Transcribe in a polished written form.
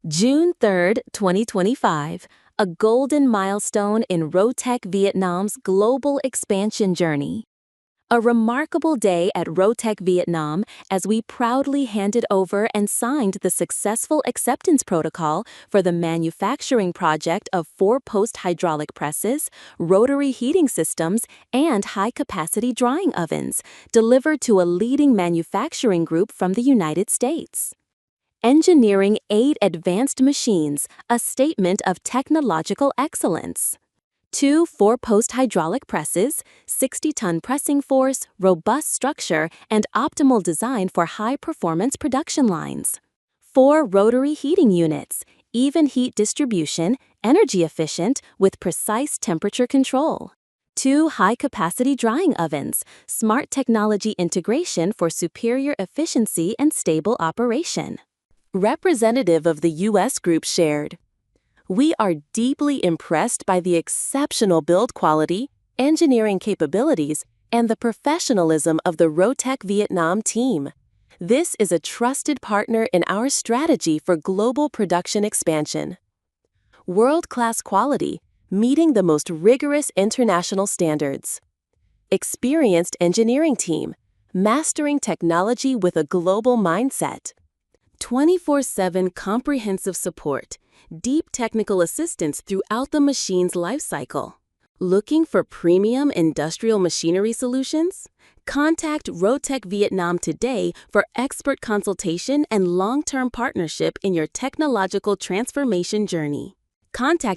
June 3, 2025, a golden milestone in Rotec Vietnam's global expansion journey. A remarkable day at Rotec Vietnam as we proudly handed over and signed the successful acceptance protocol for the manufacturing project of 4-post hydraulic presses, rotary heating systems, and high-capacity drying ovens, delivered to a leading manufacturing group from the United States. Engineering 8 advanced machines, a statement of technological excellence. 2 4-post hydraulic presses, 60-ton pressing force, robust structure, and optimal design for high-performance production lines. 4 rotary heating units, even heat distribution, energy efficient, with precise temperature control. 2 high-capacity drying ovens, smart technology integration for superior efficiency and stable operation. Representative of the U.S. Group shared, "We are deeply impressed by the exceptional build quality, engineering capabilities, and the professionalism of the Rotec Vietnam team. This is a trusted partner in our strategy for global production expansion. World-class quality, meeting the most rigorous international standards. Experienced engineering team, mastering technology with a global mindset. 24/7 comprehensive support, deep technical assistance throughout the machine's lifecycle. Looking for premium industrial machinery solutions? Contact Rotec Vietnam today for expert consultation and long-term partnership in your technological transformation journey. Contact